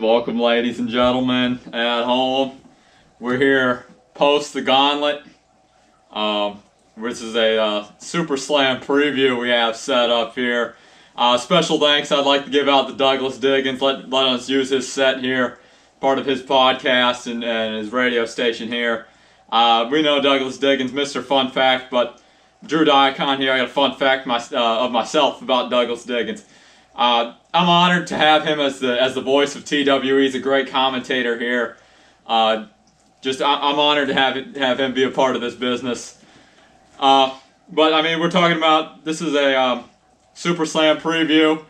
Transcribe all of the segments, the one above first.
Welcome, ladies and gentlemen at home. We're here post the gauntlet. This is a Super Slam preview we have set up here. Special thanks I'd like to give out to Douglas Diggins, let us use his set here, part of his podcast and his radio station here. We know Douglas Diggins, Mr. Fun Fact, but Drew Diacon here, I got a fun fact of myself about Douglas Diggins. I'm honored to have him as the voice of TWE. He's a great commentator here. I'm honored to have him be a part of this business. But I mean, we're talking about, this is a Super Slam preview.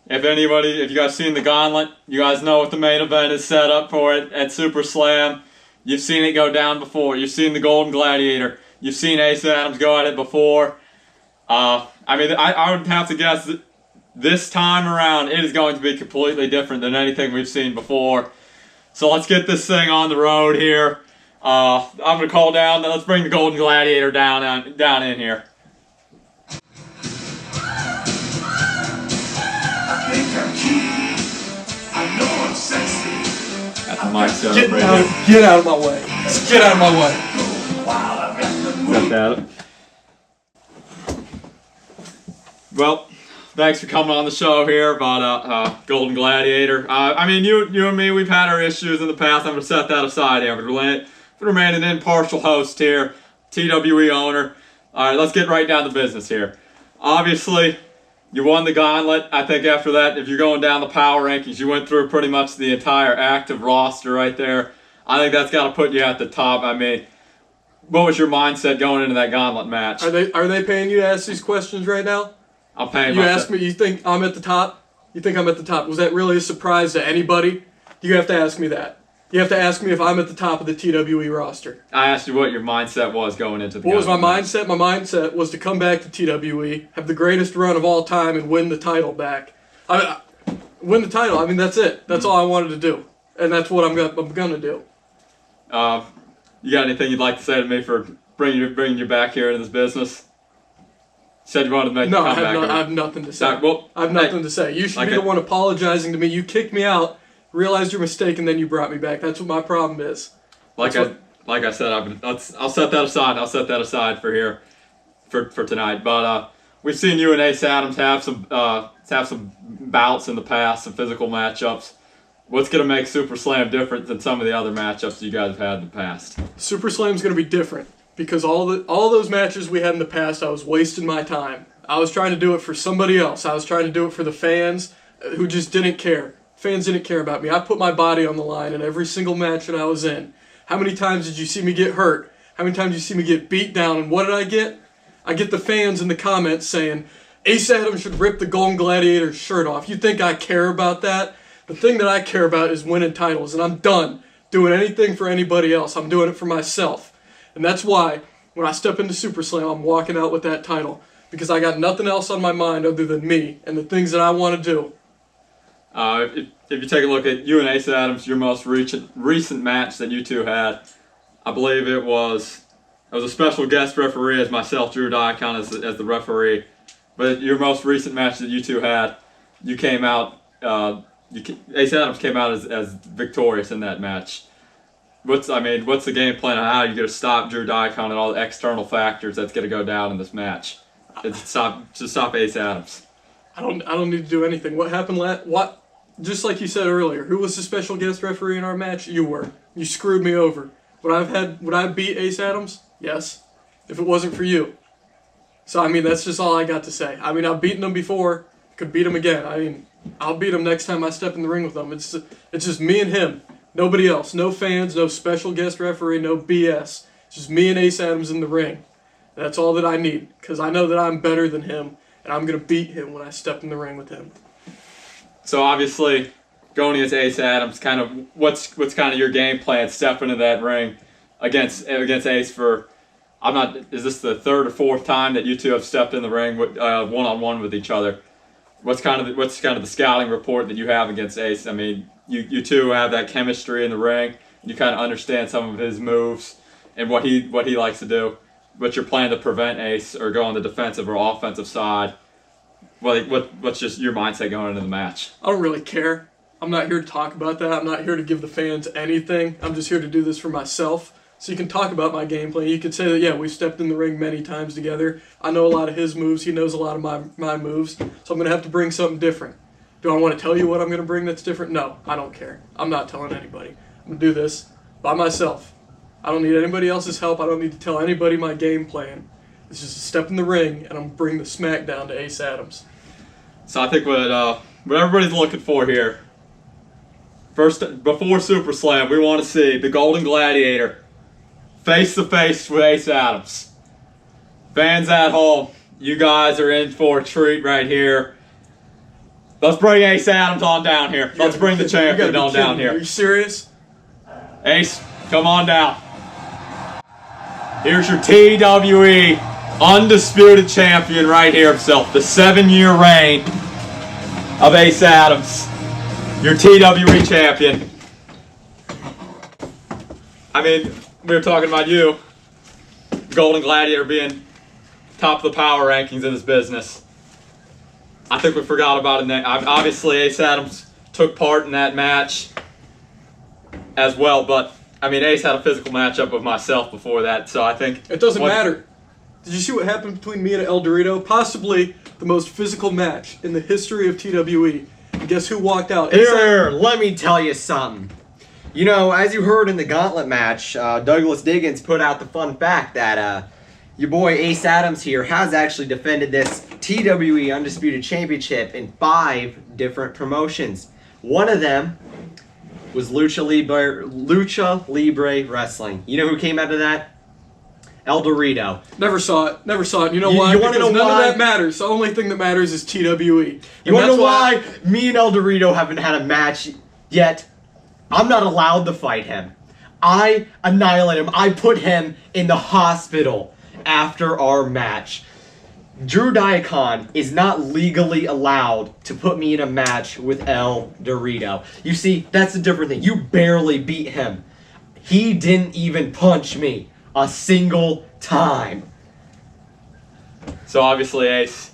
If you guys seen the gauntlet, you guys know what the main event is set up for it at Super Slam. You've seen it go down before. You've seen the Golden Gladiator. You've seen Ace Adams go at it before. I would have to guess that this time around, it is going to be completely different than anything we've seen before. So let's get this thing on the road here. I'm going to call down, let's bring the Golden Gladiator down in here. I think I'm cute. I know I'm sexy. Got the mic set Get up. Get out of my way. Just get out of my way. Set that up. Well, thanks for coming on the show here about Golden Gladiator. I mean, you and me, we've had our issues in the past. I'm going to set that aside here. But remain an impartial host here, TWE owner. All right, let's get right down to business here. Obviously, you won the gauntlet. I think after that, if you're going down the power rankings, you went through pretty much the entire active roster right there. I think that's got to put you at the top. I mean, what was your mindset going into that gauntlet match? Are they paying you to ask these questions right now? I'm paying You myself. asked me, you think I'm at the top? You think I'm at the top? Was that really a surprise to anybody? You have to ask me that. You have to ask me if I'm at the top of the TWE roster. I asked you what your mindset was going into the What was my gauntlet mindset? My mindset was to come back to TWE, have the greatest run of all time, and win the title back. Win the title. I mean, that's it. That's all I wanted to do. And that's what I'm going to do. You got anything you'd like to say to me for bringing you back here into this business? You said you wanted to make a comeback. No, I have nothing to say. Well, I have nothing to say. You should be the one apologizing to me. You kicked me out, realized your mistake, and then you brought me back. That's what my problem is. Like I said, I'll set that aside. I'll set that aside for here, for tonight. But we've seen you and Ace Adams have some bouts in the past, some physical matchups. What's going to make Super Slam different than some of the other matchups you guys have had in the past? Super Slam's going to be different because all those matches we had in the past, I was wasting my time. I was trying to do it for somebody else. I was trying to do it for the fans who just didn't care. Fans didn't care about me. I put my body on the line in every single match that I was in. How many times did you see me get hurt? How many times did you see me get beat down? And what did I get? I get the fans in the comments saying, Ace Adams should rip the Golden Gladiator's shirt off. You think I care about that? The thing that I care about is winning titles, and I'm done doing anything for anybody else. I'm doing it for myself. And that's why, when I step into Super Slam, I'm walking out with that title, because I got nothing else on my mind other than me and the things that I want to do. If you take a look at you and Ace Adams, your most recent match that you two had, I believe it was a special guest referee as myself, Drew Diacon, as the referee. But your most recent match that you two had, you came out... Ace Adams came out as victorious in that match. What's the game plan on how you're going to stop Drew Diacon and all the external factors that's going to go down in this match? To stop Ace Adams. I don't need to do anything. What happened just like you said earlier, who was the special guest referee in our match? You were. You screwed me over. Would I beat Ace Adams? Yes. If it wasn't for you. So I mean, that's just all I got to say. I mean, I've beaten him before. Could beat him again. I mean, I'll beat him next time I step in the ring with him. It's just me and him. Nobody else. No fans, no special guest referee, no BS. It's just me and Ace Adams in the ring. That's all that I need, because I know that I'm better than him, and I'm going to beat him when I step in the ring with him. So obviously, going against Ace Adams, kind of what's kind of your game plan stepping into that ring against Ace for... Is this the third or fourth time that you two have stepped in the ring one-on-one with each other? What's kind of the scouting report that you have against Ace? I mean, you two have that chemistry in the ring. You kind of understand some of his moves and what he likes to do. What's your plan to prevent Ace or go on the defensive or offensive side? What's just your mindset going into the match? I don't really care. I'm not here to talk about that. I'm not here to give the fans anything. I'm just here to do this for myself. So you can talk about my game plan. You could say that, yeah, we've stepped in the ring many times together. I know a lot of his moves. He knows a lot of my moves. So I'm going to have to bring something different. Do I want to tell you what I'm going to bring that's different? No, I don't care. I'm not telling anybody. I'm going to do this by myself. I don't need anybody else's help. I don't need to tell anybody my game plan. It's just a step in the ring, and I'm going to bring the smackdown to Ace Adams. So I think what everybody's looking for here, first, before Super Slam, we want to see the Golden Gladiator face-to-face with Ace Adams. Fans at home, you guys are in for a treat right here. Let's bring Ace Adams on down here. Let's bring the champion on down here. Are you serious? Ace, come on down. Here's your TWE undisputed champion right here himself. The 7-year reign of Ace Adams. Your TWE champion. I mean, we were talking about you, Golden Gladiator, being top of the power rankings in this business. I think we forgot about it. Obviously, Ace Adams took part in that match as well, but I mean, Ace had a physical matchup with myself before that, so I think it doesn't matter. Did you see what happened between me and El Dorito? Possibly the most physical match in the history of TWE. And guess who walked out? Here, let me tell you something. You know, as you heard in the Gauntlet match, Douglas Diggins put out the fun fact that your boy Ace Adams here has actually defended this TWE Undisputed Championship in 5 different promotions. One of them was Lucha Libre Wrestling. You know who came out of that? El Dorito. Never saw it. Never saw it. You know why? You want to know none why? of that matters. The only thing that matters is TWE. You want to know why me and El Dorito haven't had a match yet? I'm not allowed to fight him. I annihilate him. I put him in the hospital after our match. Drew Diacon is not legally allowed to put me in a match with El Dorito. You see, that's a different thing. You barely beat him. He didn't even punch me a single time. so. Obviously, Ace,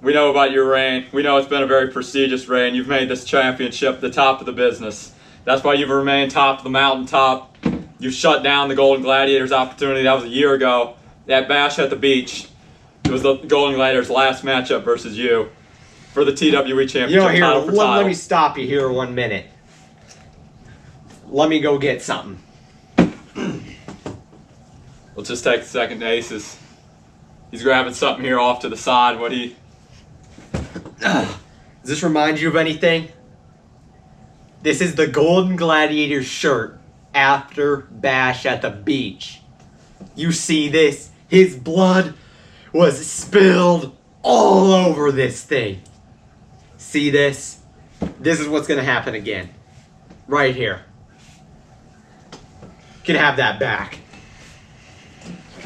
we know about your reign. We know it's been a very prestigious reign. You've made this championship the top of the business. That's why you've remained top of the mountaintop. You've shut down the Golden Gladiators' opportunity. That was a year ago at Bash at the Beach. It was the Golden Gladiators' last matchup versus you for the TWE Championship. You know, here, title for title. let me stop you here 1 minute. Let me go get something. Let's just take a second to Aces. He's grabbing something here off to the side. Does this remind you of anything? This is the Golden Gladiator shirt after Bash at the Beach. You see this? His blood was spilled all over this thing. See this? This is what's going to happen again. Right here. Can have that back.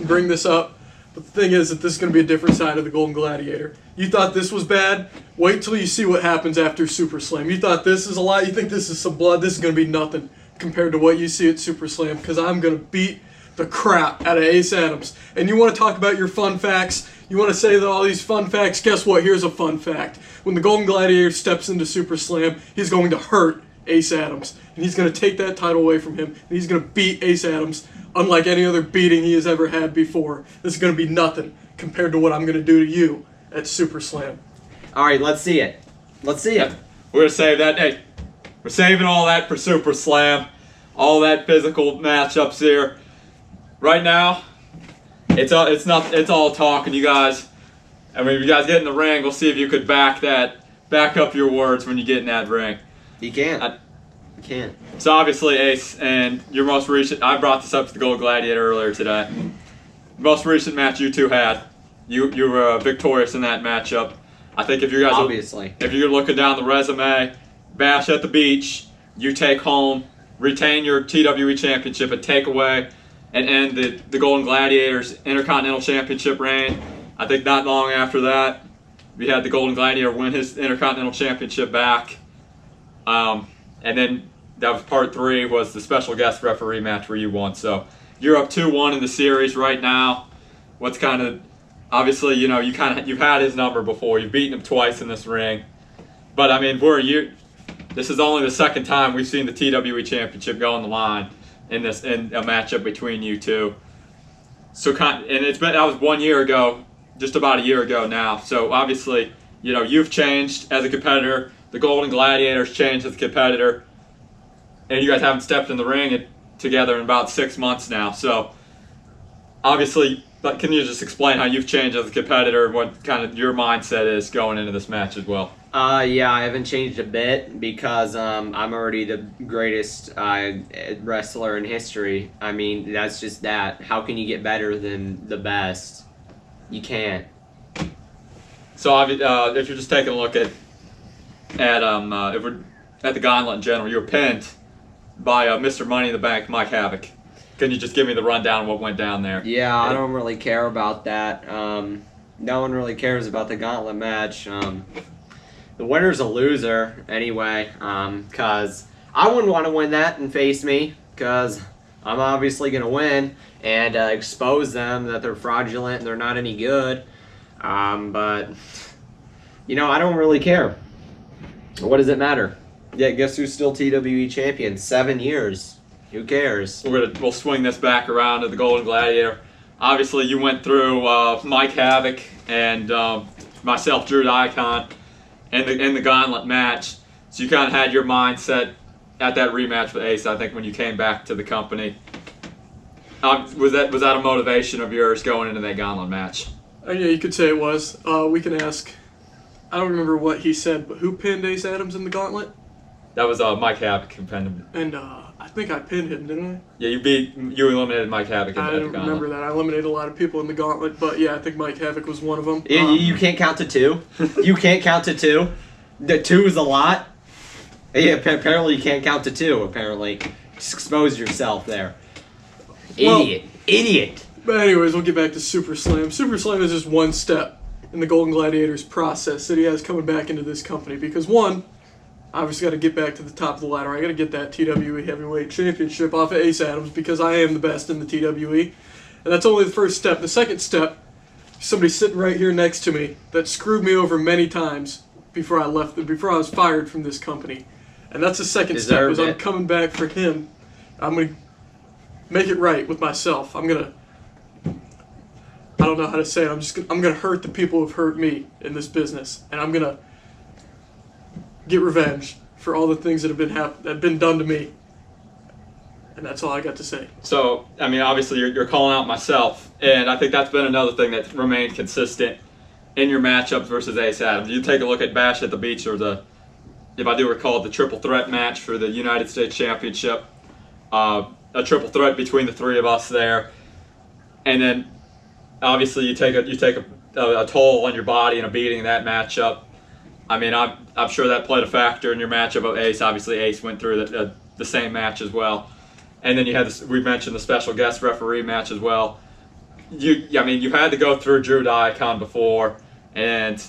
Bring this up, but the thing is that this is going to be a different side of the Golden Gladiator. You thought this was bad? Wait till you see what happens after Super Slam. You thought this is a lot? You think this is some blood? This is going to be nothing compared to what you see at Super Slam, because I'm going to beat the crap out of Ace Adams. And you want to talk about your fun facts? You want to say that all these fun facts? Guess what? Here's a fun fact. When the Golden Gladiator steps into Super Slam, he's going to hurt Ace Adams. And he's going to take that title away from him. And he's going to beat Ace Adams unlike any other beating he has ever had before. This is going to be nothing compared to what I'm going to do to you at Super Slam. All right, let's see it. Let's see it. We're gonna save that. Hey, we're saving all that for Super Slam. All that physical matchups here. Right now, it's all talking, you guys. I mean, if you guys get in the ring, we'll see if you could back up your words when you get in that ring. You can't. You can't. So obviously, Ace, and your most recent, I brought this up to the Gold Gladiator earlier today. Most recent match you two had, you were victorious in that matchup. I think if you guys, obviously, if you're looking down the resume, Bash at the Beach, you take home, retain your TWE Championship, and take away and end the Golden Gladiators Intercontinental Championship reign. I think not long after that, we had the Golden Gladiator win his Intercontinental Championship back. And then that was part 3, was the special guest referee match where you won. So you're up 2-1 in the series right now. What's kind of, obviously, you know, you've had his number before. You've beaten him twice in this ring. But I mean, this is only the second time we've seen the TWE Championship go on the line in a matchup between you two. So, and that was 1 year ago, just about a year ago now. So obviously, you've changed as a competitor. The Golden Gladiators changed as a competitor, and you guys haven't stepped in the ring together in about 6 months now. So obviously, but can you just explain how you've changed as a competitor and what kind of your mindset is going into this match as well? Yeah, I haven't changed a bit because I'm already the greatest wrestler in history. I mean, that's just that. How can you get better than the best? You can't. So if you're just taking a look at if we're at the Gauntlet in general, you were pinned by Mr. Money in the Bank, Mike Havoc. Can you just give me the rundown of what went down there? Yeah, I don't really care about that. No one really cares about the Gauntlet match. The winner's a loser anyway, because I wouldn't want to win that and face me, because I'm obviously going to win and expose them that they're fraudulent and they're not any good. But, I don't really care. What does it matter? Yeah, guess who's still TWE champion? 7 years. Who cares? We'll swing this back around to the Golden Gladiator. Obviously, you went through Mike Havoc and myself, Drew the Icon, in the Gauntlet match. So you kind of had your mindset at that rematch with Ace, I think, when you came back to the company. Was that a motivation of yours going into that Gauntlet match? Yeah, you could say it was. We can ask. I don't remember what he said, but who pinned Ace Adams in the Gauntlet? That was Mike Havoc who pinned him. And I think I pinned him, didn't I? Yeah, you eliminated Mike Havoc in the Gauntlet. I don't remember that. I eliminated a lot of people in the Gauntlet, but yeah, I think Mike Havoc was one of them. You can't count to 2. You can't count to 2. The 2 is a lot. Yeah, apparently you can't count to 2, apparently. Just expose yourself there. Idiot. But anyways, we'll get back to Super Slam. Super Slam is just one step in the Golden Gladiators process that he has coming back into this company. Because one, obviously got to get back to the top of the ladder. I got to get that TWE Heavyweight Championship off of Ace Adams because I am the best in the TWE. And that's only the first step. The second step, somebody sitting right here next to me that screwed me over many times before I was fired from this company. And that's the second step, is I'm coming back for him. I'm going to make it right with myself. I don't know how to say it. I'm gonna hurt the people who've hurt me in this business, and I'm gonna get revenge for all the things that have been done to me. And that's all I got to say. So, I mean, obviously you're calling out myself, and I think that's been another thing that's remained consistent in your matchups versus Ace Adams. You take a look at Bash at the Beach, or if I do recall, the triple threat match for the United States Championship. A triple threat between the three of us there, and then obviously you take a toll on your body and a beating in that matchup. I mean, I'm sure that played a factor in your matchup of Ace. Obviously, Ace went through the same match as well, and then you had we mentioned the special guest referee match as well. You had to go through Drew the Icon before, and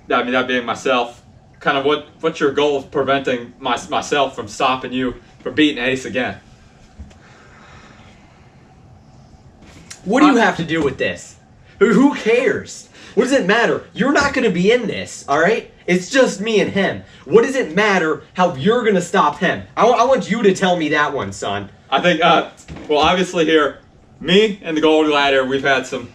I mean, that being myself. Kind of what's your goal of preventing myself from stopping you from beating Ace again? What do you have to do with this? Who cares? What does it matter? You're not going to be in this, all right? It's just me and him. What does it matter how you're going to stop him? I want you to tell me that one, son. I think, well, obviously here, me and the Golden Gladiator, we've had some...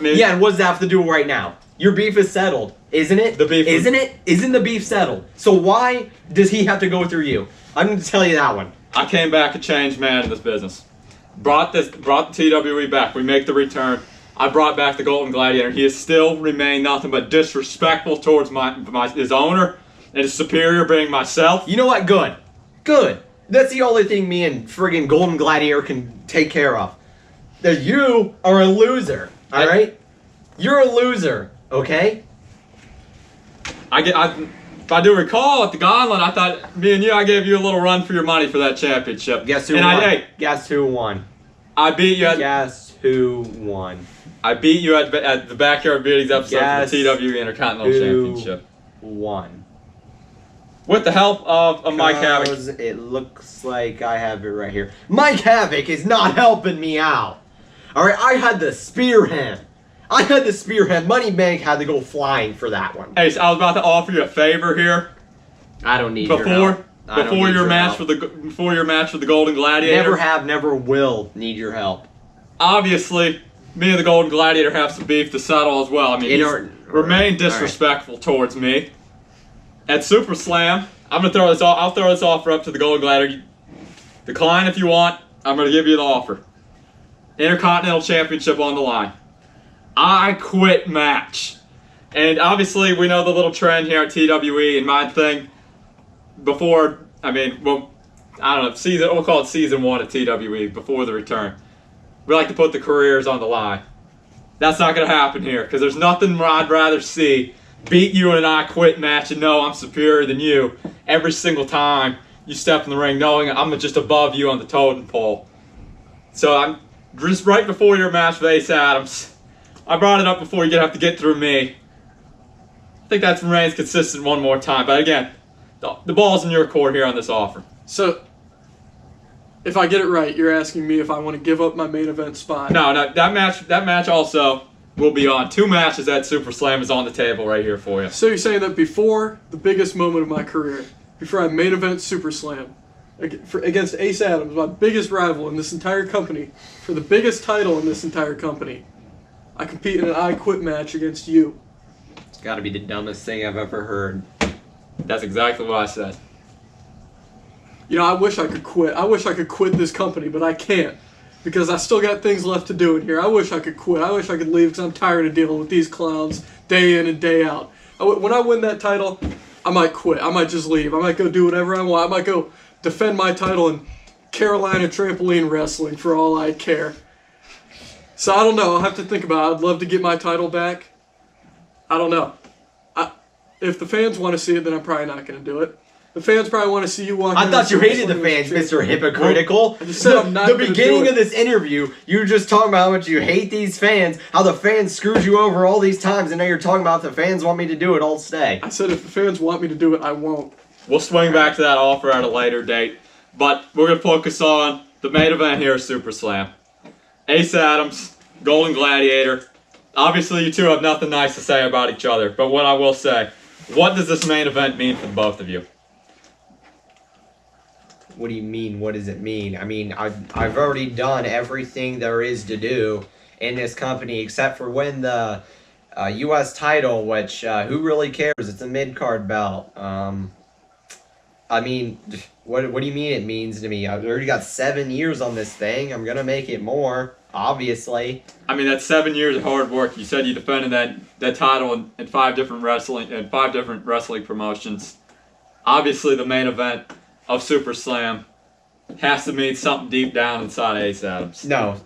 Yeah, and what does that have to do right now? Your beef is settled, isn't it? Isn't the beef settled? So why does he have to go through you? I'm going to tell you that one. I came back a changed man in this business. Brought the TWE back. We make the return. I brought back the Golden Gladiator. He has still remained nothing but disrespectful towards his owner and his superior, being myself. You know what? Good. That's the only thing me and friggin' Golden Gladiator can take care of. That you are a loser, all right? You're a loser, okay? If I do recall, at the Gauntlet, I thought I gave you a little run for your money for that championship. Guess who won? Guess who won? I beat you. Guess who won? I beat you at the Backyard Beatings episode for the TWE Intercontinental Championship. Won. With the help of Mike Havoc. It looks like I have it right here. Mike Havoc is not helping me out. All right, I had to spear him. Money Bank had to go flying for that one. Hey, so I was about to offer you a favor here. I don't need your help. Before your match with the Golden Gladiator. Never have, never will need your help. Obviously, me and the Golden Gladiator have some beef to settle as well. I mean, remain disrespectful towards me. At Super Slam, I'll throw this offer up to the Golden Gladiator. Decline if you want. I'm going to give you the offer. Intercontinental Championship on the line. I quit match. And obviously, we know the little trend here at TWE, and my thing before, I don't know, we'll call it season 1 at TWE, before the return. We like to put the careers on the line. That's not going to happen here, because there's nothing I'd rather see beat you in an I quit match and know I'm superior than you every single time you step in the ring, knowing I'm just above you on the totem pole. So I'm just right before your match with Ace Adams. I brought it up before you have to get through me. I think that remains consistent one more time. But again, the ball's in your court here on this offer. So, if I get it right, you're asking me if I want to give up my main event spot. No, that match also will be on. 2 matches at Super Slam is on the table right here for you. So you're saying that before the biggest moment of my career, before I main event Super Slam, against Ace Adams, my biggest rival in this entire company, for the biggest title in this entire company, I compete in an I quit match against you. It's got to be the dumbest thing I've ever heard. That's exactly what I said. You know, I wish I could quit. I wish I could quit this company, but I can't. Because I still got things left to do in here. I wish I could quit. I wish I could leave because I'm tired of dealing with these clowns day in and day out. When I win that title, I might quit. I might just leave. I might go do whatever I want. I might go defend my title in Carolina Trampoline Wrestling for all I care. So I don't know. I'll have to think about it. I'd love to get my title back. I don't know. If the fans want to see it, then I'm probably not going to do it. The fans probably want to see you walk. I thought you hated the fans, Mr. Hypocritical. I just said I'm not the gonna beginning do it. of this interview, you were just talking about how much you hate these fans, how the fans screwed you over all these times, and now you're talking about the fans want me to do it. I'll stay. I said if the fans want me to do it, I won't. We'll swing back to that offer at a later date. But we're going to focus on the main event here at Super Slam. Ace Adams, Golden Gladiator. Obviously, you two have nothing nice to say about each other. But what I will say, what does this main event mean for both of you? What do you mean? What does it mean? I mean, I've already done everything there is to do in this company except for win the U.S. title, which who really cares? It's a mid-card belt. I mean, what do you mean it means to me? I've already got 7 years on this thing. I'm gonna make it more, obviously. I mean, that's 7 years of hard work. You said you defended that title in 5 different wrestling promotions. Obviously, the main event of Super Slam has to mean something deep down inside of Ace Adams. No,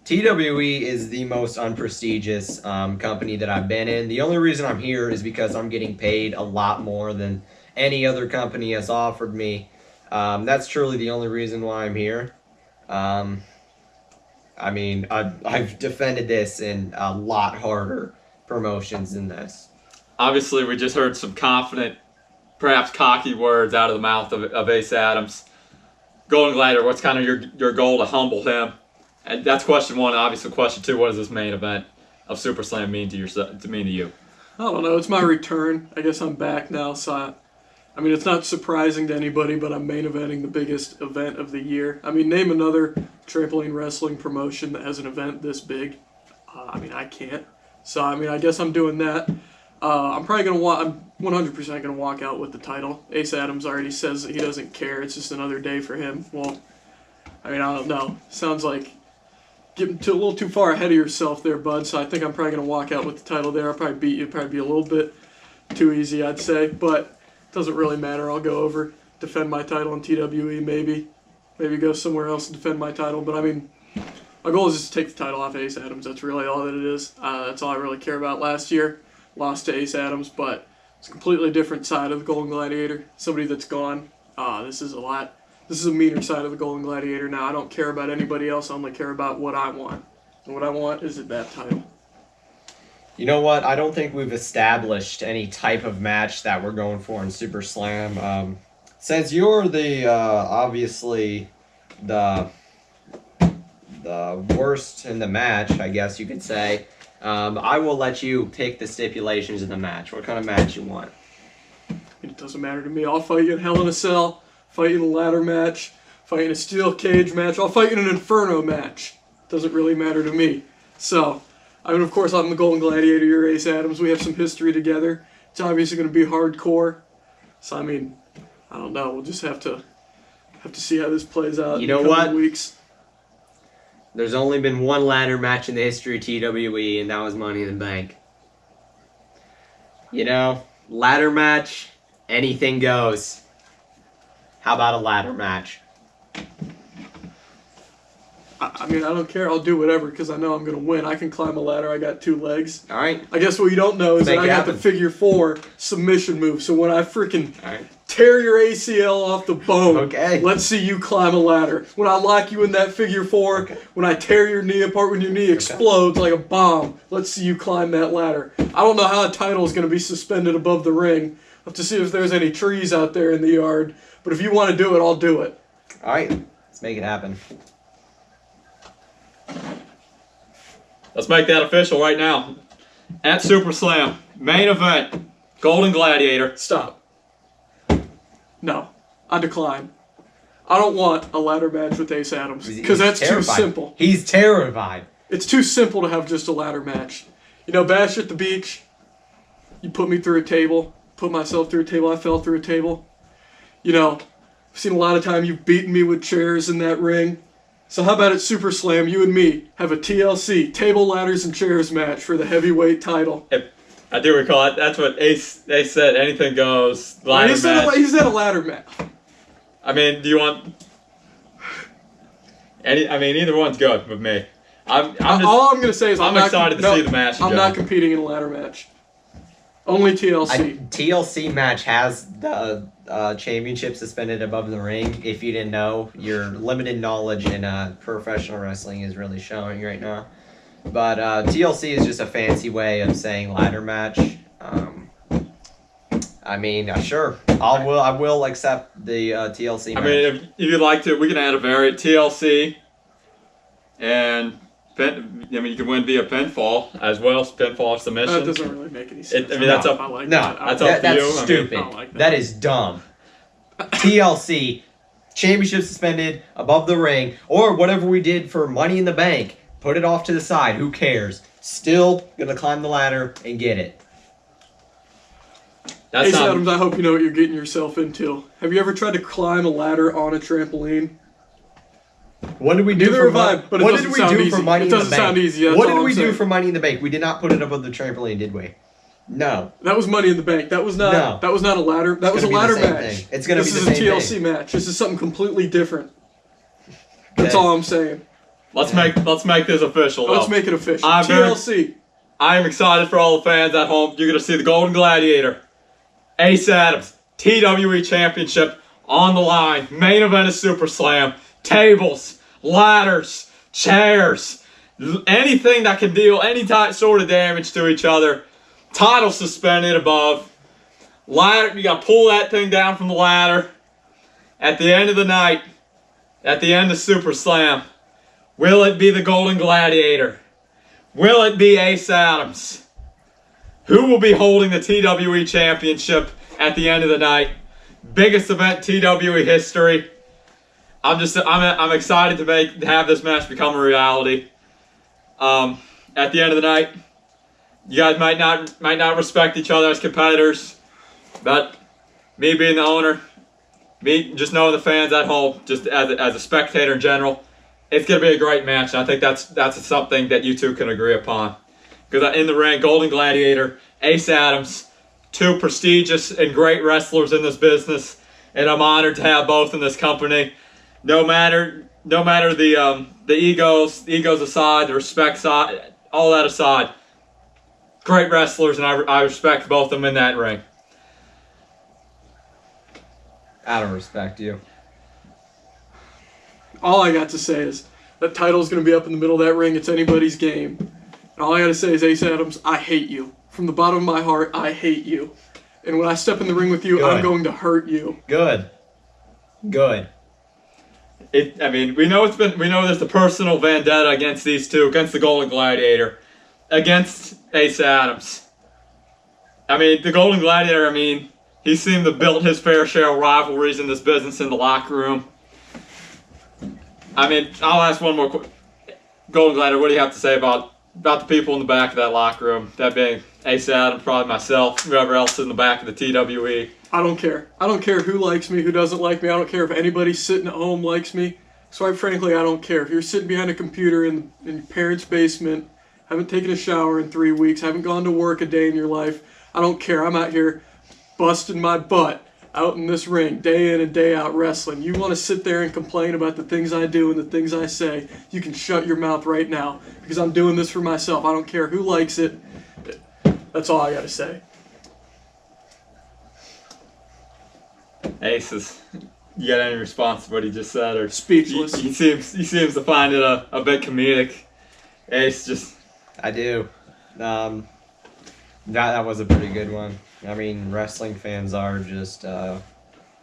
TWE is the most unprestigious company that I've been in. The only reason I'm here is because I'm getting paid a lot more than any other company has offered me. That's truly the only reason why I'm here. I mean, I've defended this in a lot harder promotions than this. Obviously, we just heard some confident, perhaps cocky words out of the mouth of Ace Adams. Golden Gladiator, what's kind of your goal to humble him? And that's question 1. Obviously, question 2, what does this main event of Super Slam mean to you? I don't know. It's my return. I guess I'm back now, so I mean, it's not surprising to anybody, but I'm main eventing the biggest event of the year. I mean, name another trampoline wrestling promotion that has an event this big. I mean, I can't. So, I mean, I guess I'm doing that. I'm probably going to I'm 100% going to walk out with the title. Ace Adams already says that he doesn't care. It's just another day for him. Well, I mean, I don't know. Sounds like getting a little too far ahead of yourself there, bud. So I think I'm probably going to walk out with the title there. I'll probably beat you. Probably be a little bit too easy, I'd say. But doesn't really matter. I'll go over, defend my title in TWE, maybe go somewhere else and defend my title. But I mean, my goal is just to take the title off Ace Adams. That's really all that it is. That's all I really care about. Last year, lost to Ace Adams, but it's a completely different side of the Golden Gladiator. Somebody that's gone. This is a meaner side of the Golden Gladiator now. I don't care about anybody else. I only care about what I want. And what I want is that title. You know what? I don't think we've established any type of match that we're going for in Super Slam. Since you're the obviously the worst in the match, I guess you could say, I will let you pick the stipulations of the match. What kind of match you want? it doesn't matter to me. I'll fight you in Hell in a Cell, fight you in a ladder match, fight you in a steel cage match. I'll fight you in an Inferno match. Doesn't really matter to me. So, I mean, of course, I'm the Golden Gladiator. You're Ace Adams. We have some history together. It's obviously going to be hardcore. So, I mean, I don't know. We'll just have to see how this plays out. You know in a couple what? Weeks. There's only been one ladder match in the history of TWE, and that was Money in the Bank. You know, ladder match, anything goes. How about a ladder match? I mean, I don't care. I'll do whatever because I know I'm going to win. I can climb a ladder. I got 2 legs. All right. I guess what you don't know is that Make I it got the happen. figure 4 submission move. So when I freaking All right. tear your ACL off the bone, Okay. let's see you climb a ladder. When I lock you in that figure 4, Okay. when I tear your knee apart, when your knee explodes like a bomb, let's see you climb that ladder. I don't know how a title is going to be suspended above the ring. I'll have to see if there's any trees out there in the yard. But if you want to do it, I'll do it. All right. Let's make it happen. Let's make that official right now. At Super Slam, main event, Golden Gladiator. Stop. No. I decline. I don't want a ladder match with Ace Adams. Because that's terrified. too simple. He's terrified. It's too simple to have just a ladder match. You know, Bash at the Beach, you put me through a table, put myself through a table, I fell through a table. You know, I've seen a lot of time you've beaten me with chairs in that ring. So how about at Super Slam, you and me have a TLC, table, ladders, and chairs match for the heavyweight title. I do recall it. That's what Ace said. Anything goes. Ladder He said match. a ladder match. I mean, do you want any? I mean, either one's good with me. I'm just, All I'm going to say is I'm not excited to see the match, I'm Joe. not competing in a ladder match. Only TLC. TLC match has the championship suspended above the ring. If you didn't know, your limited knowledge in professional wrestling is really showing right now. But TLC is just a fancy way of saying ladder match. I mean, sure, I will accept the TLC match. I mean, if you'd like to, we can add a variant TLC, and you can win via pinfall as well, pinfall submission. That doesn't really make any sense. I mean, that's up. I like No, that. that's up to that's you. I mean, stupid. I don't like that. That is dumb. TLC, championship suspended above the ring, or whatever we did for Money in the Bank. Put it off to the side. Who cares? Still gonna climb the ladder and get it. That's Ace not. Adams, I hope you know what you're getting yourself into. Have you ever tried to climb a ladder on a trampoline? What did we do Neither for have I, Money? but it What doesn't did we sound do easy. for Money It in the doesn't Bank? sound easy, that's What all did I'm we do saying. for Money in the Bank? We did not put it above the trampoline, did we? No. That was Money in the Bank. That was not. No. That was not a ladder. That was a gonna be the ladder same match. thing. It's gonna this be is the a same TLC thing. match. This is something completely different. That's Okay. all I'm saying. Let's make this official. Let's though. make it official. I'm very- TLC. I am excited for all the fans at home. You're going to see the Golden Gladiator, Ace Adams, TWE Championship on the line. Main event is Super Slam. Tables, ladders, chairs, anything that can deal any sort of damage to each other. Title suspended above. Ladder, you got to pull that thing down from the ladder. At the end of the night, at the end of Super Slam, will it be the Golden Gladiator? Will it be Ace Adams? Who will be holding the TWE Championship at the end of the night? Biggest event TWE history. I'm excited to have this match become a reality. At the end of the night, you guys might not respect each other as competitors, but me being the owner, me just knowing the fans at home, just as a spectator in general, it's going to be a great match, and I think that's something that you two can agree upon. Because in the ring, Golden Gladiator, Ace Adams, two prestigious and great wrestlers in this business, and I'm honored to have both in this company. No matter the egos aside, the respect side, all that aside, great wrestlers, and I respect both of them in that ring. I don't respect you. All I got to say is that title's going to be up in the middle of that ring. It's anybody's game. And all I got to say is, Ace Adams, I hate you. From the bottom of my heart, I hate you. And when I step in the ring with you, I'm Good. going to hurt you. Good. Good. We know there's a personal vendetta against these two, against the Golden Gladiator, against Ace Adams. I mean, the Golden Gladiator, he seemed to build his fair share of rivalries in this business in the locker room. I mean, I'll ask one more question. Golden Gladiator, what do you have to say about the people in the back of that locker room? That being Ace Adam, probably myself, whoever else is in the back of the TWE. I don't care. I don't care who likes me, who doesn't like me. I don't care if anybody sitting at home likes me. So quite frankly, I don't care. If you're sitting behind a computer in your parents' basement, haven't taken a shower in 3 weeks, haven't gone to work a day in your life, I don't care. I'm out here busting my butt out in this ring, day in and day out wrestling. You want to sit there and complain about the things I do and the things I say, you can shut your mouth right now, because I'm doing this for myself. I don't care who likes it. That's all I got to say. Aces, you got any response to what he just said? Or Speechless. He seems to find it a bit comedic. Ace just... I do. That was a pretty good one. I mean, wrestling fans are just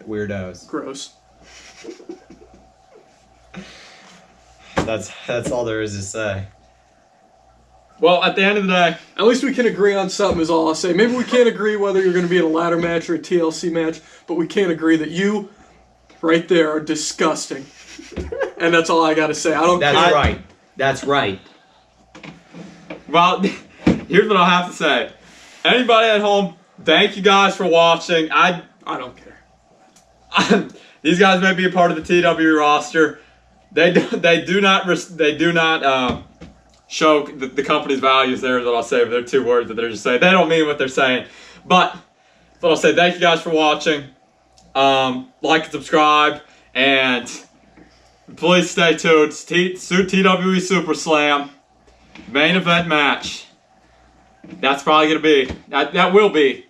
weirdos. Gross. That's all there is to say. Well, at the end of the day, At least we can agree on something is all I'll say. Maybe we can't agree whether you're going to be in a ladder match or a TLC match, but we can't agree that you, right there, are disgusting. And that's all I got to say. I don't care. That's right. That's right. well, here's what I'll have to say. Anybody at home, thank you guys for watching. I don't care. These guys may be a part of the TW roster. They do not show the company's values. There is what I'll say. But they're 2 words that they're just saying. They don't mean what they're saying. But I'll say thank you guys for watching. Like and subscribe, and please stay tuned. TWE Super Slam main event match. That's probably gonna be that will be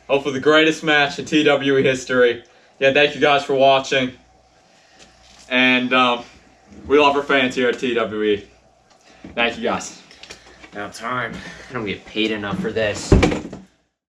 hopefully the greatest match in TWE history. Yeah, thank you guys for watching, and we love our fans here at TWE. Thank you guys. About time. I don't get paid enough for this.